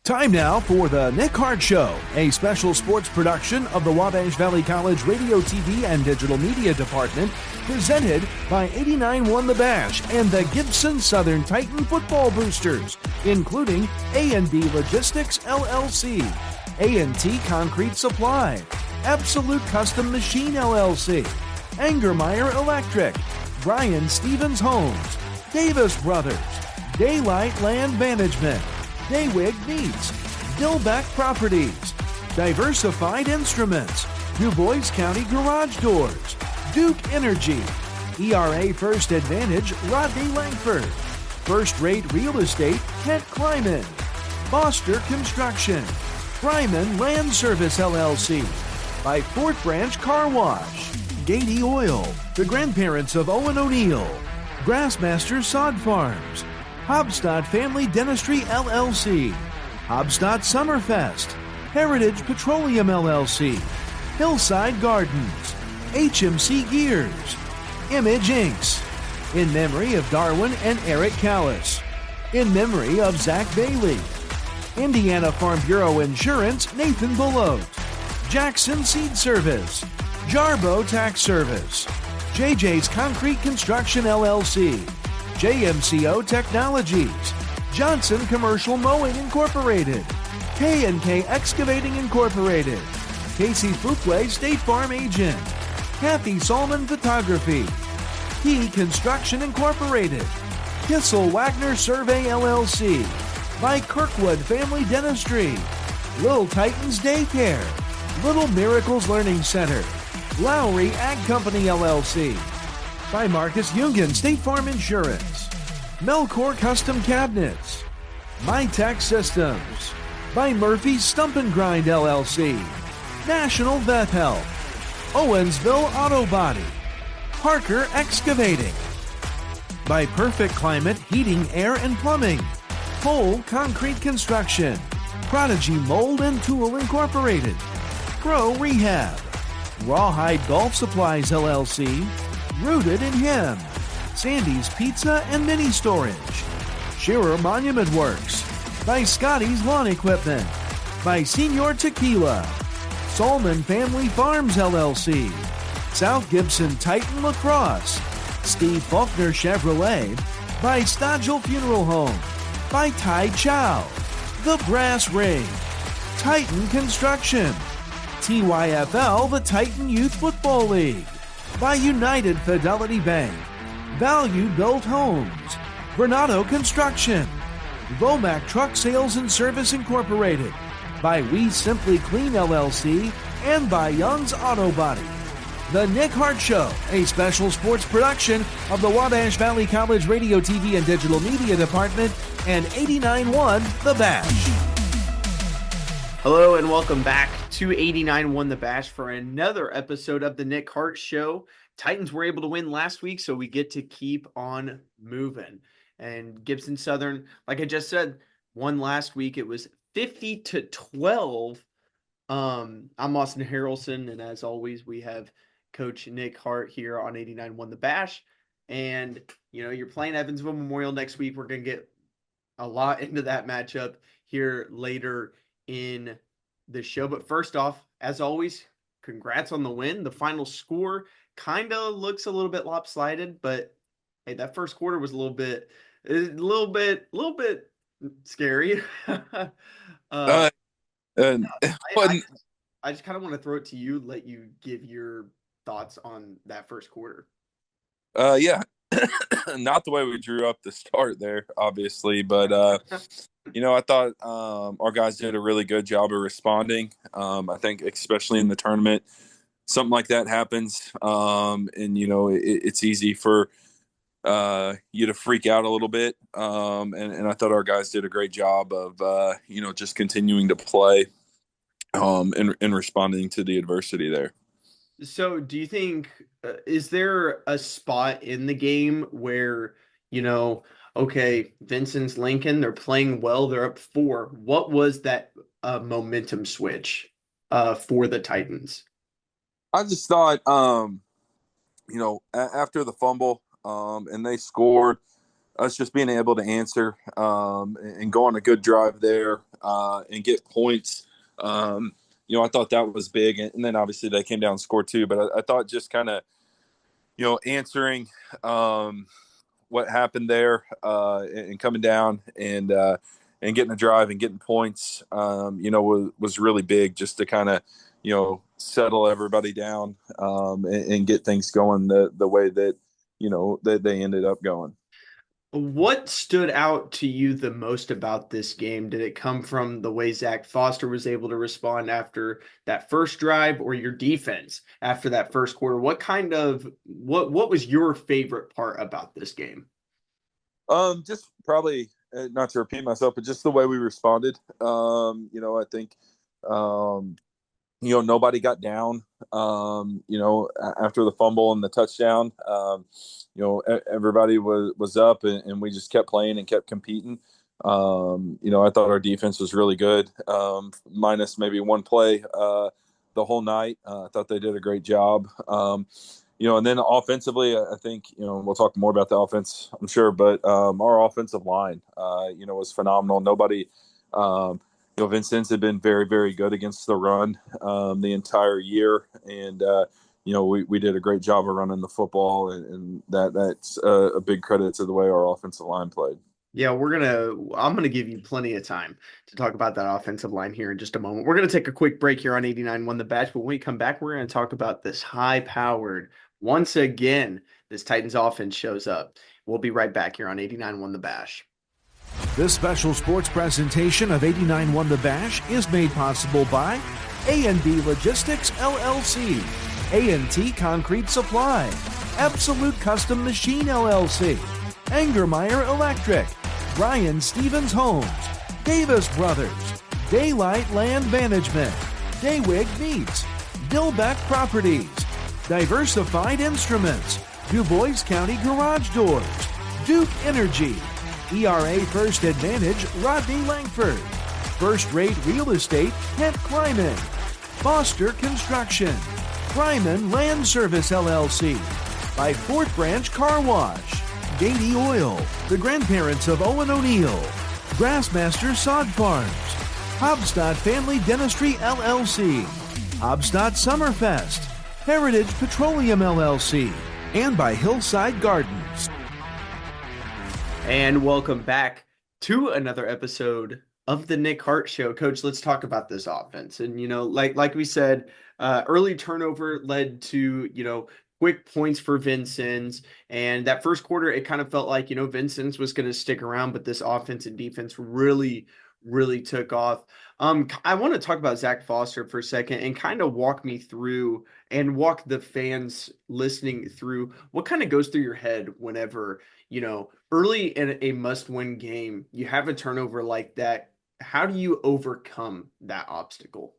Time now for the Nick Hart Show, a special sports production of the Wabash Valley College Radio, TV, and Digital Media Department, presented by 89-1 The Bash and the Gibson Southern Titan Football Boosters, including A&B Logistics, LLC, A&T Concrete Supply, Absolute Custom Machine, LLC, Angermeyer Electric, Brian Stevens Homes, Davis Brothers, Daylight Land Management, Daywig Meats, Dillbeck Properties, Diversified Instruments, DuBois County Garage Doors, Duke Energy, ERA First Advantage, Rodney Langford, First Rate Real Estate, Kent Kleiman, Foster Construction, Fryman Land Service LLC, by Fort Branch Car Wash, Gady Oil, the grandparents of Owen O'Neill, Grassmaster Sod Farms, Hobstadt Family Dentistry LLC, Hobstadt Summerfest, Heritage Petroleum LLC, Hillside Gardens, HMC Gears, Image Inks, in memory of Darwin and Eric Callis, in memory of Zach Bailey, Indiana Farm Bureau Insurance Nathan Belote, Jackson Seed Service, Jarbo Tax Service, JJ's Concrete Construction LLC, JMCO Technologies, Johnson Commercial Mowing Incorporated, K&K Excavating Incorporated, Casey Fuquay State Farm Agent, Kathy Solomon Photography, Key Construction Incorporated, Kissel Wagner Survey LLC, by Kirkwood Family Dentistry, Little Titans Daycare, Little Miracles Learning Center, Lowry Ag Company LLC, by Marcus Jungan State Farm Insurance, Melcor Custom Cabinets, MyTech Systems, by Murphy's Stump and Grind LLC, National Vet Health, Owensville Auto Body, Parker Excavating, by Perfect Climate Heating, Air, and Plumbing, Cole Concrete Construction, Prodigy Mold and Tool Incorporated, Pro Rehab, Rawhide Golf Supplies LLC, Rooted in Him, Sandy's Pizza and Mini Storage, Shearer Monument Works, by Scotty's Lawn Equipment, by Senior Tequila, Solman Family Farms LLC, South Gibson Titan Lacrosse, Steve Faulkner Chevrolet, by Stodgel Funeral Home, by Tai Chow, The Brass Ring, Titan Construction, TYFL, the Titan Youth Football League, by United Fidelity Bank, Value Built Homes, Bernardo Construction, Vomac Truck Sales and Service Incorporated, by We Simply Clean LLC, and by Young's Auto Body. The Nick Hart Show, a special sports production of the Wabash Valley College Radio, TV, and Digital Media Department and 89.1 The Bash. Hello and welcome back to 89.1 The Bash for another episode of the Nick Hart Show. Titans were able to win last week, so we get to keep on moving. And Gibson Southern, like I just said, won last week. It was 50-12. I'm Austin Harrelson, and as always, we have Coach Nick Hart here on 89.1 The Bash. And, you know, you're playing Evansville Memorial next week. We're going to get a lot into that matchup here later in the show. But first off, as always, congrats on the win. The final score kind of looks a little bit lopsided, but hey, that first quarter was a little bit scary. I just kind of want to throw it to you, let you give your thoughts on that first quarter. Yeah, not the way we drew up the start there, obviously, but you know, I thought our guys did a really good job of responding. I think especially in the tournament, something like that happens, and you know, it's easy for you to freak out a little bit. And I thought our guys did a great job of you know, just continuing to play and responding to the adversity there. So do you think, is there a spot in the game where, you know, okay, Vincennes Lincoln, they're playing well, they're up 4. What was that momentum switch for the Titans? I just thought, you know, after the fumble and they scored, us just being able to answer and go on a good drive there and get points. I thought that was big. And then obviously they came down and scored too. But I thought just kind of, answering what happened there and coming down and getting a drive and getting points, was really big just to kind of, settle everybody down and get things going the way that, that they ended up going. What stood out to you the most about this game? Did it come from the way Zach Foster was able to respond after that first drive, or your defense after that first quarter? What was your favorite part about this game? Just probably not to repeat myself, but just the way we responded. I think nobody got down, after the fumble and the touchdown. Everybody was up and we just kept playing and kept competing. I thought our defense was really good, minus maybe one play the whole night. I thought they did a great job. And then offensively, I think, we'll talk more about the offense, I'm sure, but our offensive line, was phenomenal. Nobody, Vincennes had been very, very good against the run the entire year. And, we did a great job of running the football, and that's a big credit to the way our offensive line played. Yeah, I'm gonna give you plenty of time to talk about that offensive line here in just a moment. We're gonna take a quick break here on 89 Won the Batch, but when we come back, we're gonna talk about this high-powered, once again, this Titans offense shows up. We'll be right back here on 89 Won the Bash. This special sports presentation of 89 Won the Bash is made possible by A&B Logistics LLC, A&T Concrete Supply, Absolute Custom Machine LLC, Angermeyer Electric, Brian Stevens Homes, Davis Brothers, Daylight Land Management, Daywig Meats, Dillbeck Properties, Diversified Instruments, Du Bois County Garage Doors, Duke Energy, ERA First Advantage Rodney Langford, First Rate Real Estate Kent Kleiman, Foster Construction, Ryman Land Service LLC, by Fort Branch Car Wash, Gady Oil, the grandparents of Owen O'Neill, Grassmaster Sod Farms, Hobstadt Family Dentistry LLC, Hobstadt Summerfest, Heritage Petroleum LLC, and by Hillside Gardens. And welcome back to another episode of the Nick Hart Show. Coach, let's talk about this offense. And, like we said, early turnover led to, quick points for Vincennes. And that first quarter, it kind of felt like, Vincennes was going to stick around, but this offense and defense really, really took off. I want to talk about Zach Foster for a second and kind of walk me through and walk the fans listening through what kind of goes through your head whenever, early in a must-win game, you have a turnover like that. How do you overcome that obstacle?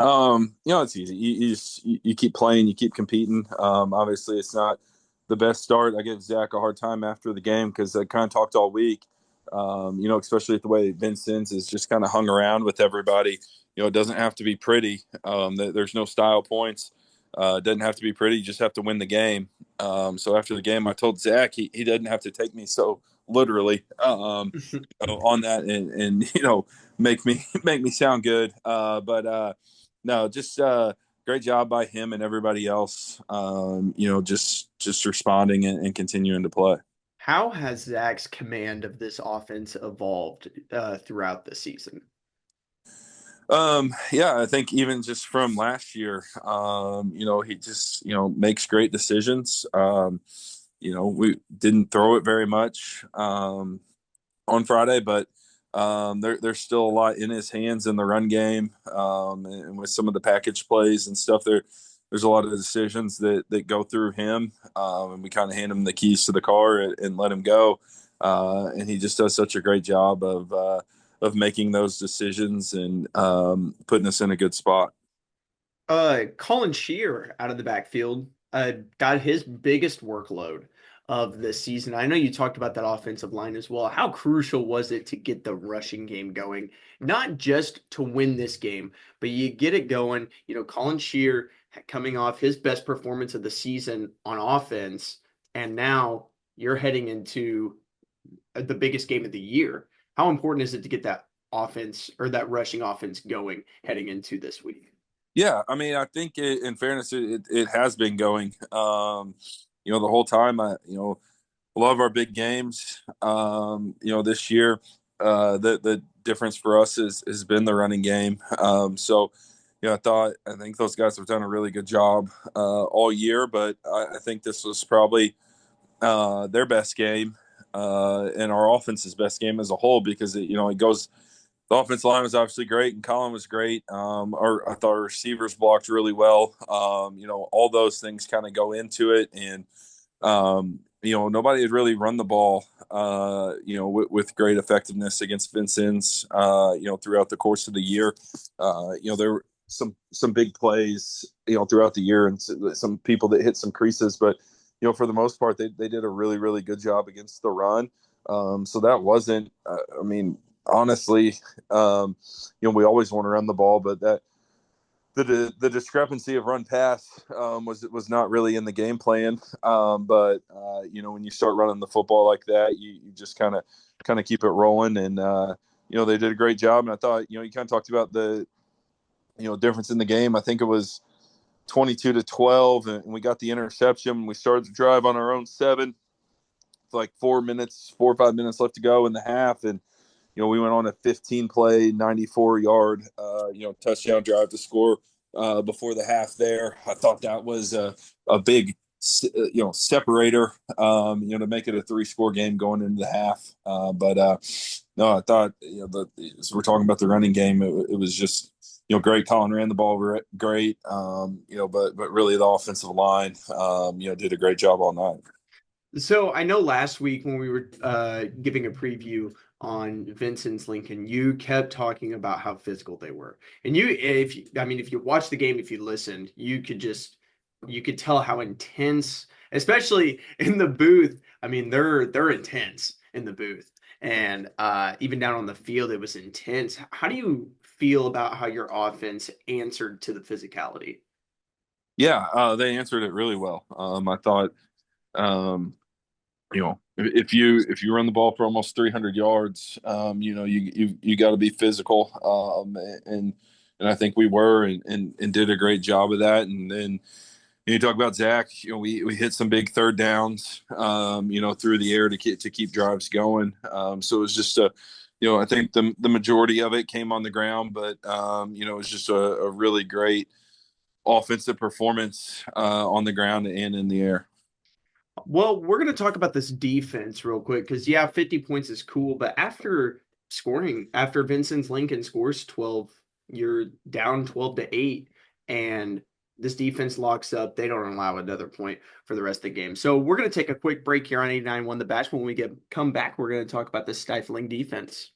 It's easy. You keep playing, you keep competing. Obviously, it's not the best start. I give Zach a hard time after the game because I kind of talked all week. Especially the way Vincennes is just kind of hung around with everybody. It doesn't have to be pretty. There's no style points. It doesn't have to be pretty. You just have to win the game. So after the game, I told Zach he doesn't have to take me so literally on that and make me sound good. But no, just great job by him and everybody else. Just responding and continuing to play. How has Zach's command of this offense evolved throughout the season? I think even just from last year, he just, makes great decisions. We didn't throw it very much on Friday, but there's still a lot in his hands in the run game. And with some of the package plays and stuff there's a lot of decisions that go through him. And we kind of hand him the keys to the car and let him go. And he just does such a great job of making those decisions and putting us in a good spot. Colin Shear out of the backfield got his biggest workload of the season. I know you talked about that offensive line as well. How crucial was it to get the rushing game going? Not just to win this game, but you get it going. Colin Shear coming off his best performance of the season on offense, and now you're heading into the biggest game of the year. How important is it to get that offense or that rushing offense going heading into this week? Yeah, I mean, I think in fairness, it has been going. The whole time. A lot of our big games. This year, the difference for us has been the running game. I think those guys have done a really good job all year, but I think this was probably their best game and our offense's best game as a whole because it goes. The offensive line was obviously great, and Colin was great. I thought our receivers blocked really well. All those things kind of go into it, and nobody had really run the ball, with great effectiveness against Vincennes, throughout the course of the year. There were some big plays, throughout the year, and some people that hit some creases, but for the most part, they did a really, really good job against the run. So that wasn't, honestly, we always want to run the ball, but that the discrepancy of run pass was not really in the game plan. When you start running the football like that, you just kind of keep it rolling, and they did a great job. And I thought you kind of talked about the difference in the game. I think it was 22-12, and we got the interception. We started to drive on our own 7. It's like 4 or 5 minutes left to go in the half, and we went on a 15-play, 94-yard, touchdown drive to score before the half there. I thought that was a big, separator, to make it a 3-score game going into the half. No, I thought, as we're talking about the running game, it was just, great. Colin ran the ball great, but really the offensive line, did a great job all night. So I know last week when we were giving a preview on Vincennes Lincoln, you kept talking about how physical they were. And if you watched the game, if you listened, you could tell how intense, especially in the booth. I mean, they're intense in the booth. And even down on the field, it was intense. How do you feel about how your offense answered to the physicality? Yeah, they answered it really well. I thought, if you run the ball for almost 300 yards, you got to be physical, and I think we were and did a great job of that. And then you talk about Zach, we hit some big third downs, through the air to keep drives going. So it was just I think the majority of it came on the ground, but it was just a really great offensive performance on the ground and in the air. Well, we're going to talk about this defense real quick because, 50 points is cool. But after Vincennes Lincoln scores 12, you're down 12-8, and this defense locks up. They don't allow another point for the rest of the game. So we're going to take a quick break here on 89-1 The Bash. When we come back, we're going to talk about the stifling defense.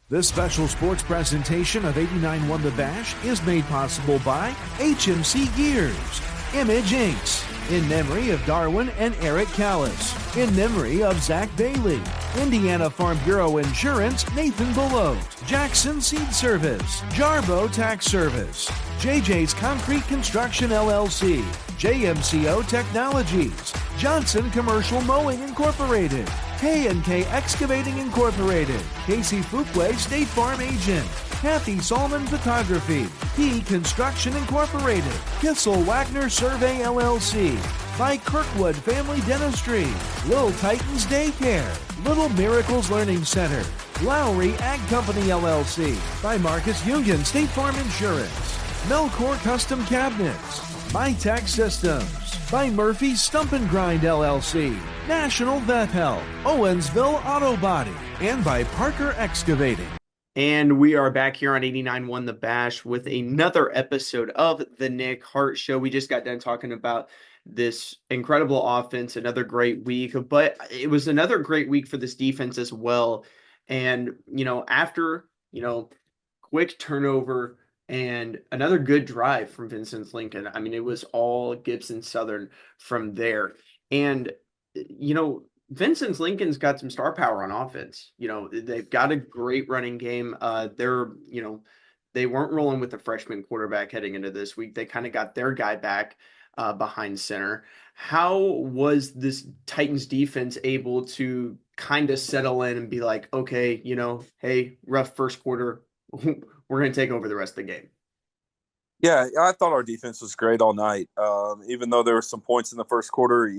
This special sports presentation of 89-1 The Bash is made possible by HMC Gears, Image Inks, in memory of Darwin and Eric Callis, in memory of Zach Bailey, Indiana Farm Bureau Insurance, Nathan Belote, Jackson Seed Service, Jarbo Tax Service, JJ's Concrete Construction LLC, JMCO Technologies, Johnson Commercial Mowing Incorporated, K&K Excavating Incorporated, Casey Fuquay State Farm Agent, Kathy Salmon Photography, P Construction Incorporated, Kissel Wagner Survey LLC, by Kirkwood Family Dentistry, Little Titans Daycare, Little Miracles Learning Center, Lowry Ag Company LLC, by Marcus Union State Farm Insurance, Melcor Custom Cabinets, MyTech Systems, by Murphy Stump and Grind LLC, National Vet Health, Owensville Auto Body, and by Parker Excavating. And we are back here on 89-1 The Bash with another episode of the Nick Hart Show. We just got done talking about this incredible offense, another great week, but it was another great week for this defense as well. And, after, quick turnover and another good drive from Vincennes Lincoln, I mean, it was all Gibson Southern from there. And, Vincennes Lincoln's got some star power on offense. They've got a great running game. They weren't rolling with the freshman quarterback heading into this week. They kind of got their guy back. behind center. How was this Titans defense able to kind of settle in and be like, okay, hey, rough first quarter, we're going to take over the rest of the game? Yeah, I thought our defense was great all night. Even though there were some points in the first quarter,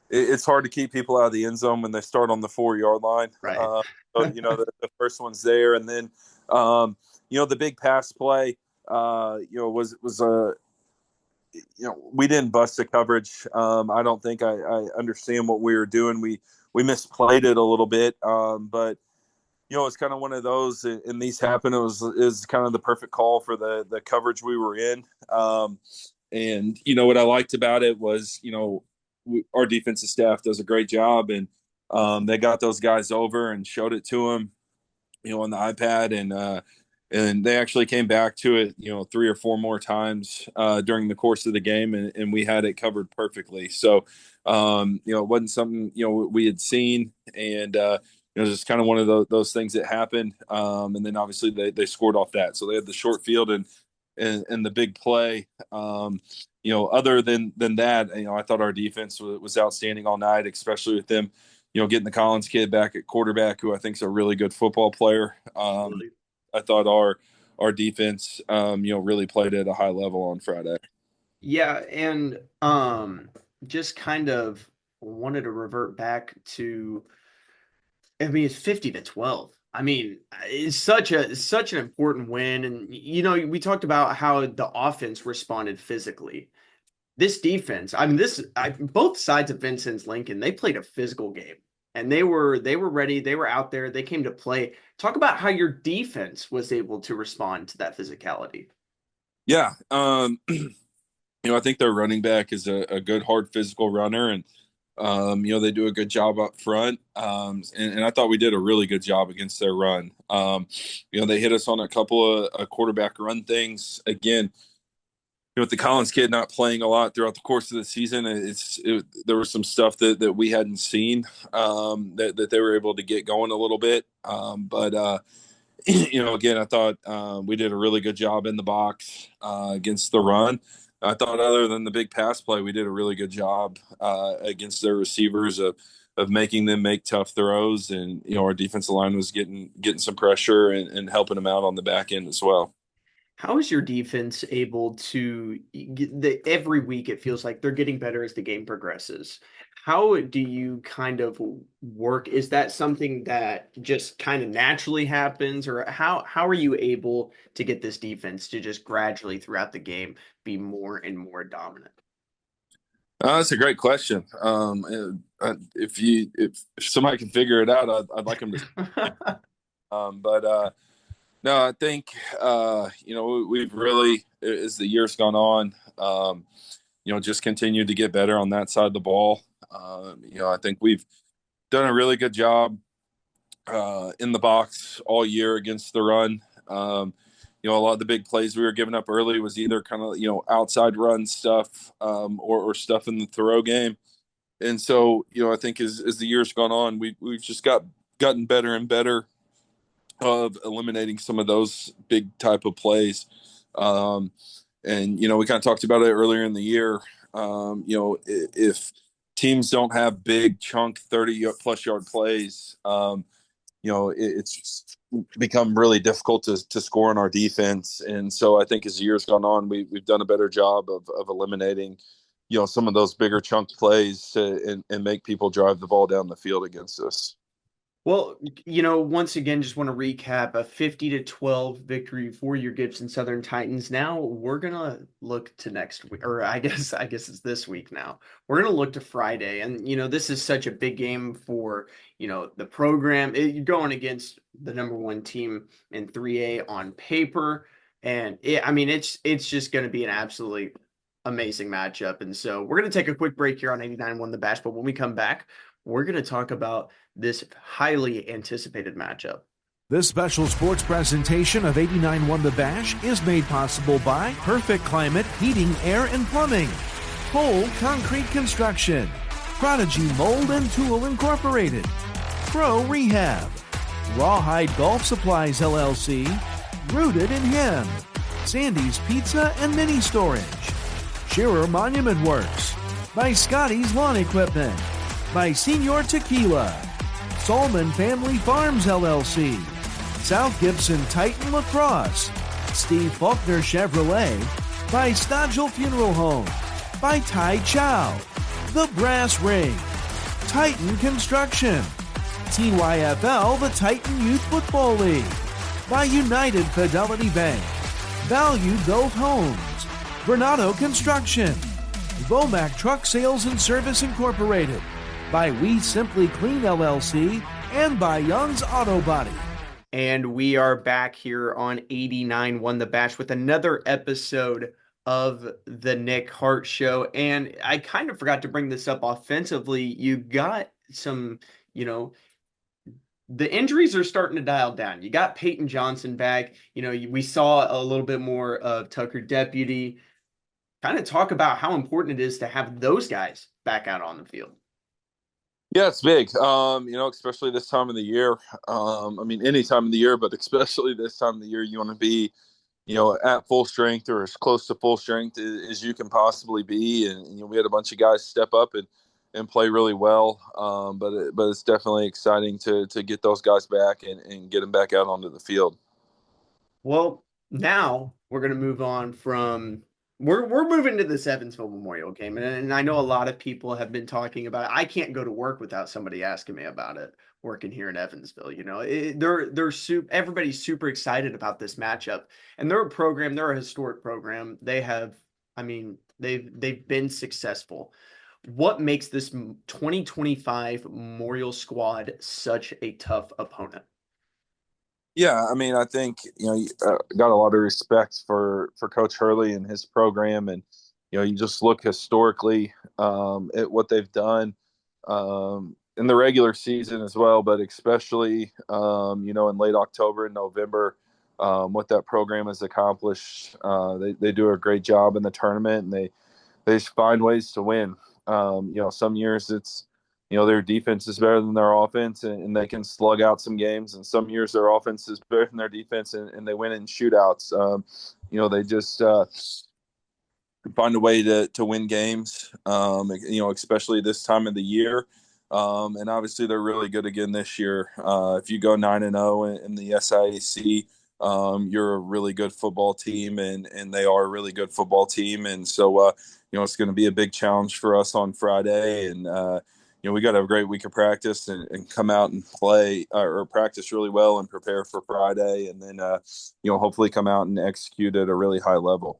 it's hard to keep people out of the end zone when they start on the 4-yard line. Right. The first one's there, and then the big pass play, was we didn't bust the coverage. I don't think I understand what we were doing. We misplayed it a little bit, but it's kind of one of those, and these happen. Is kind of the perfect call for the coverage we were in. And what I liked about it was our defensive staff does a great job, and they got those guys over and showed it to them, on the iPad, and they actually came back to it, 3 or 4 more times during the course of the game, and we had it covered perfectly. So, it wasn't something we had seen, and just kind of one of those things that happened. And then obviously they scored off that, so they had the short field and the big play. Other than that, I thought our defense was outstanding all night, especially with them, getting the Collins kid back at quarterback, who I think is a really good football player. I thought our defense, really played at a high level on Friday. Yeah, and just kind of wanted to revert back to, it's 50-12. It's such an important win. And, we talked about how the offense responded physically. This defense, both sides of Vincennes Lincoln, they played a physical game, and they were ready. They were out there. They came to play. Talk about how your defense was able to respond to that physicality. Yeah. I think their running back is a good, hard, physical runner, and they do a good job up front. And I thought we did a really good job against their run. They hit us on a couple of quarterback run things. Again, with the Collins kid not playing a lot throughout the course of the season, there was some stuff that we hadn't seen, that they were able to get going a little bit. But again, I thought we did a really good job in the box against the run. I thought other than the big pass play, we did a really good job against their receivers of making them make tough throws. And, our defensive line was getting some pressure and helping them out on the back end as well. How is your defense able to every week it feels like they're getting better as the game progresses? How do you kind of work? Is that something that just kind of naturally happens, or how are you able to get this defense to just gradually throughout the game be more and more dominant? That's a great question. If somebody can figure it out, I'd like them to. No, I think we've really, as the years gone on, just continued to get better on that side of the ball. I think we've done a really good job in the box all year against the run. A lot of the big plays we were giving up early was either kind of, outside run stuff or stuff in the throw game. And so, I think as the years gone on, we've just gotten better and better of eliminating some of those big type of plays. And, we kind of talked about it earlier in the year. If teams don't have big chunk 30-plus yard plays, it's become really difficult to score on our defense. And so I think as the years gone on, we've done a better job of eliminating, some of those bigger chunk plays and make people drive the ball down the field against us. Well, once again, just want to recap a 50-12 victory for your Gibson Southern Titans. Now we're going to look to next week, or I guess it's this week now. We're going to look to Friday. And, this is such a big game for, the program. You're going against the number 1 team in 3A on paper. And it's just going to be an absolutely amazing matchup. And so we're going to take a quick break here on 89.1 The Bash. But when we come back, we're going to talk about this highly anticipated matchup. This special sports presentation of 89.1 The Bash is made possible by Perfect Climate Heating, Air, and Plumbing, Cole Concrete Construction, Prodigy Mold and Tool Incorporated, Pro Rehab, Rawhide Golf Supplies LLC, Rooted in Him, Sandy's Pizza and Mini Storage, Shearer Monument Works, by Scotty's Lawn Equipment, by Senior Tequila, Solman Family Farms LLC, South Gibson Titan Lacrosse, Steve Faulkner Chevrolet, by Stodgel Funeral Home, by Tai Chow, The Brass Ring, Titan Construction, TYFL The Titan Youth Football League, by United Fidelity Bank, Valued Built Homes, Bernardo Construction, Vomac Truck Sales and Service Incorporated, by We Simply Clean LLC, and by Young's Auto Body. And we are back here on 89.1 The Bash with another episode of the Nick Hart Show. And I kind of forgot to bring this up offensively. You got some, the injuries are starting to dial down. You got Peyton Johnson back. We saw a little bit more of Tucker Deputy. Kind of talk about how important it is to have those guys back out on the field. Yeah, it's big. Especially this time of the year. Any time of the year, but especially this time of the year, you want to be, at full strength or as close to full strength as you can possibly be. And we had a bunch of guys step up and play really well. But it's definitely exciting to get those guys back and get them back out onto the field. Well, now we're going to move on from. We're moving to this Evansville Memorial game, and I know a lot of people have been talking about it. I can't go to work without somebody asking me about it. Working here in Evansville, everybody's super excited about this matchup, and they're a historic program. They've been successful. What makes this 2025 Memorial squad such a tough opponent? Yeah, I think, got a lot of respect for Coach Hurley and his program. And, you just look historically at what they've done in the regular season as well, but especially, in late October and November, what that program has accomplished. They do a great job in the tournament, and they just find ways to win. Some years it's, their defense is better than their offense, and they can slug out some games. And some years their offense is better than their defense, and they win in shootouts. They just find a way to win games, especially this time of the year. And obviously they're really good again this year. If you go 9-0 in the SIAC, you're a really good football team, and they are a really good football team. And so, it's going to be a big challenge for us on Friday. And, we got a great week of practice and come out and play or practice really well and prepare for Friday. And then, hopefully come out and execute at a really high level.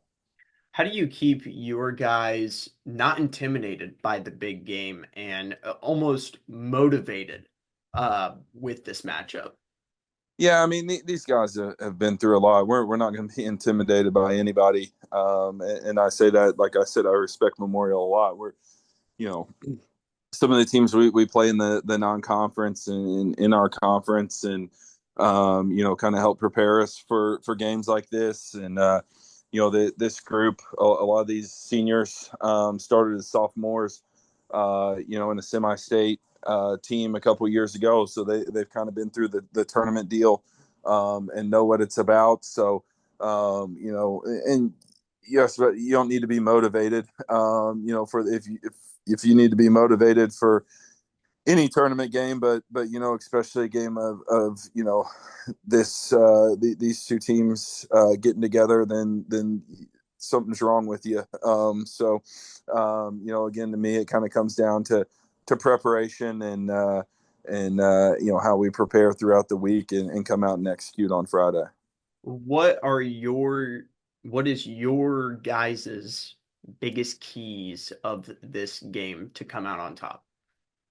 How do you keep your guys not intimidated by the big game and almost motivated with this matchup? Yeah, these guys have been through a lot. We're not going to be intimidated by anybody. And I say that, like I said, I respect Memorial a lot. We're, some of the teams we play in the non-conference and in our conference, and kind of help prepare us for games like this. And this group, a lot of these seniors started as sophomores, in a semi-state team a couple years ago, so they've kind of been through the tournament deal and know what it's about. So and yes, but you don't need to be motivated. If you need to be motivated for any tournament game, but especially a game of this these two teams getting together, then something's wrong with you. Again, to me, it kind of comes down to preparation and how we prepare throughout the week and come out and execute on Friday. What is your guys's biggest keys of this game to come out on top?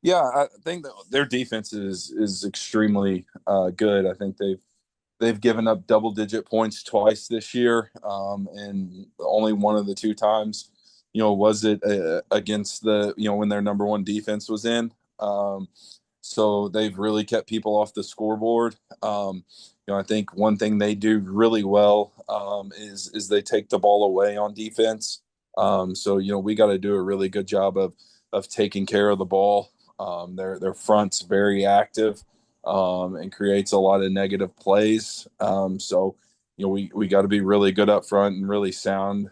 Yeah, I think that their defense is extremely good. I think they've given up double-digit points twice this year, and only one of the two times, was it against the when their number one defense was in. So they've really kept people off the scoreboard. I think one thing they do really well is they take the ball away on defense. So we got to do a really good job of taking care of the ball. Their front's very active and creates a lot of negative plays. So we got to be really good up front and really sound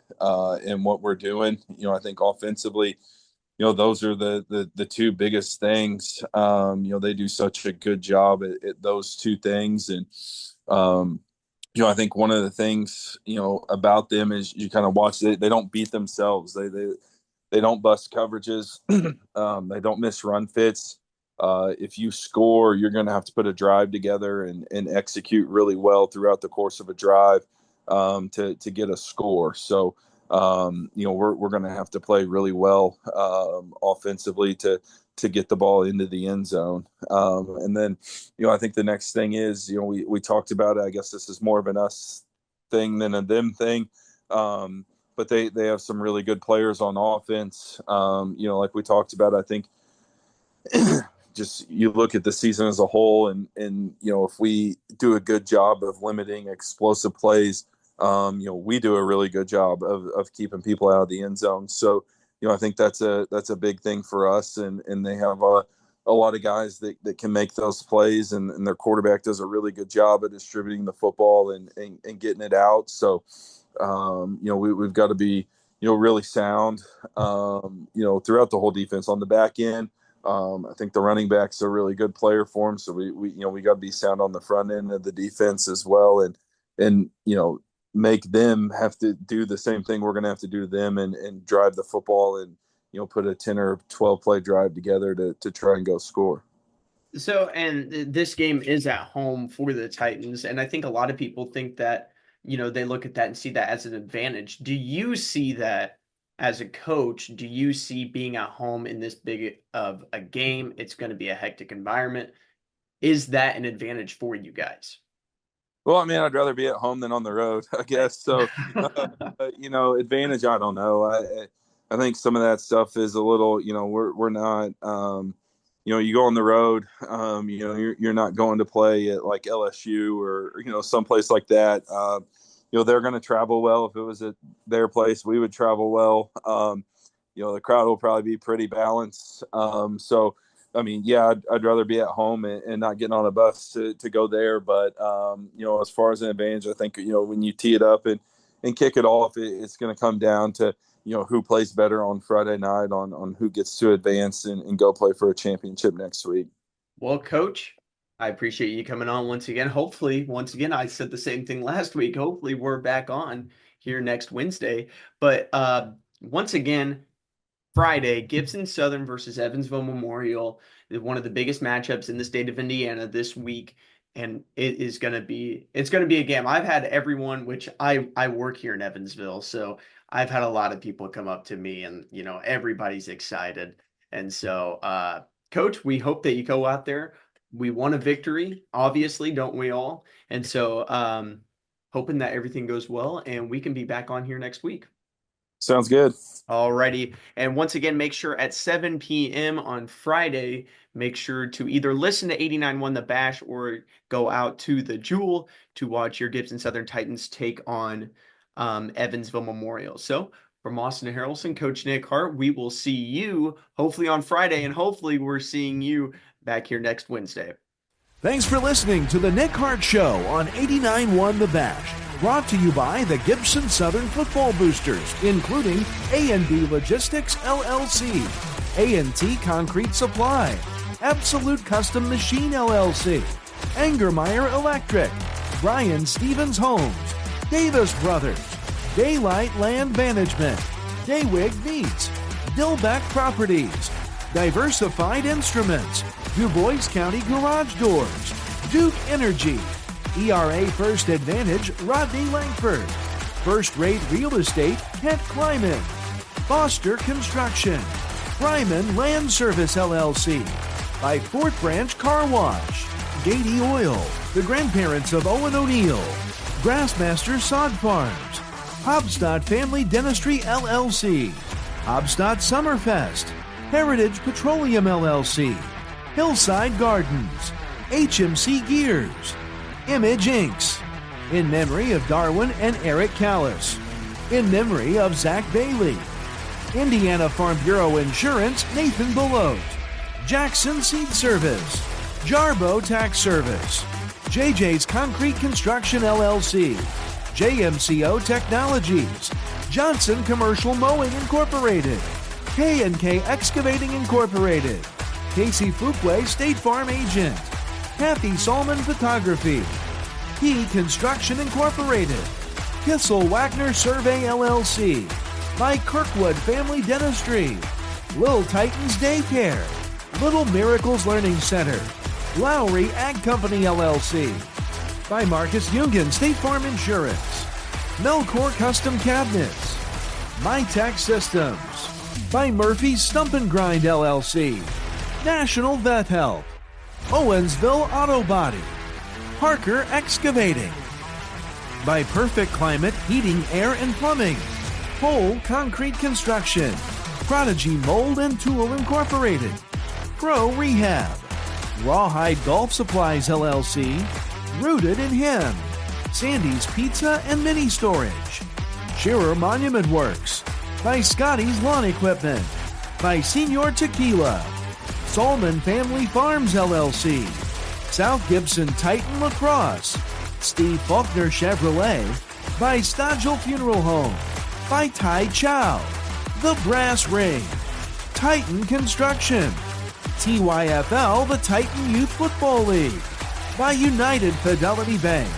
in what we're doing. I think offensively, those are the two biggest things. They do such a good job at those two things. And, I think one of the things, about them is you kind of watch they don't beat themselves. They don't bust coverages. They don't miss run fits. If you score, you're going to have to put a drive together and execute really well throughout the course of a drive to get a score. So, we're going to have to play really well offensively to get the ball into the end zone. And then, I think the next thing is, we talked about it. I guess this is more of an us thing than a them thing. But they have some really good players on offense. Like we talked about, I think just you look at the season as a whole and if we do a good job of limiting explosive plays, we do a really good job of keeping people out of the end zone. So, I think that's a big thing for us. And they have a lot of guys that can make those plays, and their quarterback does a really good job at distributing the football and getting it out. So, we've got to be, really sound, throughout the whole defense on the back end. I think the running back's a really good player for him. So we got to be sound on the front end of the defense as well. And make them have to do the same thing we're going to have to do to them and drive the football and, put a 10 or 12 play drive together to try and go score. So, and this game is at home for the Titans. And I think a lot of people think that, they look at that and see that as an advantage. Do you see that as a coach? Do you see being at home in this big of a game? It's going to be a hectic environment. Is that an advantage for you guys? Well, I mean, I'd rather be at home than on the road, I guess. So, advantage, I don't know. I think some of that stuff is a little, we're not, you go on the road, you're not going to play at like LSU or, someplace like that. They're going to travel well. If it was at their place, we would travel well. The crowd will probably be pretty balanced. So, I mean, yeah, I'd rather be at home and not getting on a bus to go there. But, as far as an advantage, I think, when you tee it up and kick it off, it's going to come down to, who plays better on Friday night on who gets to advance and go play for a championship next week. Well, Coach, I appreciate you coming on once again. Hopefully, once again, I said the same thing last week. Hopefully, we're back on here next Wednesday. But once again, Friday, Gibson Southern versus Evansville Memorial, one of the biggest matchups in the state of Indiana this week, and it's going to be a game. I've had everyone, which I work here in Evansville, so I've had a lot of people come up to me, and everybody's excited. And so, Coach, we hope that you go out there. We want a victory, obviously, don't we all? And so, hoping that everything goes well, and we can be back on here next week. Sounds good. Alrighty. And once again, make sure at 7 p.m. on Friday, make sure to either listen to 89-1 The Bash or go out to the Jewel to watch your Gibson Southern Titans take on Evansville Memorial. So from Austin Harrelson, Coach Nick Hart, we will see you hopefully on Friday, and hopefully we're seeing you back here next Wednesday. Thanks for listening to the Nick Hart Show on 89.1 The Bash. Brought to you by the Gibson Southern Football Boosters, including A&B Logistics LLC, A&T Concrete Supply, Absolute Custom Machine LLC, Angermeyer Electric, Brian Stevens Homes, Davis Brothers, Daylight Land Management, Daywig Meats, Dillbeck Properties, Diversified Instruments, DuBois County Garage Doors, Duke Energy, ERA First Advantage, Rodney Langford, First Rate Real Estate, Kent Kleiman, Foster Construction, Ryman Land Service LLC, by Fort Branch Car Wash, Gady Oil, the grandparents of Owen O'Neill, Grassmaster Sod Farms, Hobstadt Family Dentistry LLC, Hobstadt Summerfest, Heritage Petroleum LLC, Hillside Gardens, HMC Gears, Image Inks, in memory of Darwin and Eric Callis, in memory of Zach Bailey, Indiana Farm Bureau Insurance, Nathan Belote, Jackson Seed Service, Jarbo Tax Service, JJ's Concrete Construction LLC, JMCO Technologies, Johnson Commercial Mowing Incorporated, K&K Excavating Incorporated, Casey Fuquay State Farm Agent, Kathy Solman Photography, P Construction Incorporated, Kissel Wagner Survey LLC, by Kirkwood Family Dentistry, Little Titans Daycare, Little Miracles Learning Center, Lowry Ag Company LLC, by Marcus Jungen State Farm Insurance, Melcor Custom Cabinets, MyTech Systems, by Murphy's Stump and Grind LLC, National Vet Help, Owensville Auto Body, Parker Excavating, by Perfect Climate Heating, Air and Plumbing, Pole Concrete Construction, Prodigy Mold and Tool Incorporated, Pro Rehab, Rawhide Golf Supplies LLC, Rooted in Him, Sandy's Pizza and Mini Storage, Shearer Monument Works, by Scotty's Lawn Equipment, by Senior Tequila, Solman Family Farms LLC, South Gibson Titan Lacrosse, Steve Faulkner Chevrolet, by Stodgel Funeral Home, by Tai Chow, The Brass Ring, Titan Construction, TYFL The Titan Youth Football League, by United Fidelity Bank,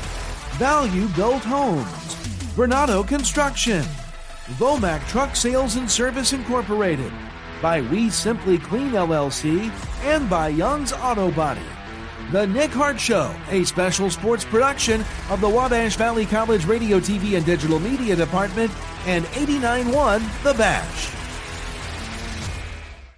Value Built Homes, Bernardo Construction, Vomac Truck Sales and Service Incorporated, by We Simply Clean LLC, and by Young's Auto Body. The Nick Hart Show, a special sports production of the Wabash Valley College Radio, TV, and Digital Media Department, and 89.1 The Bash.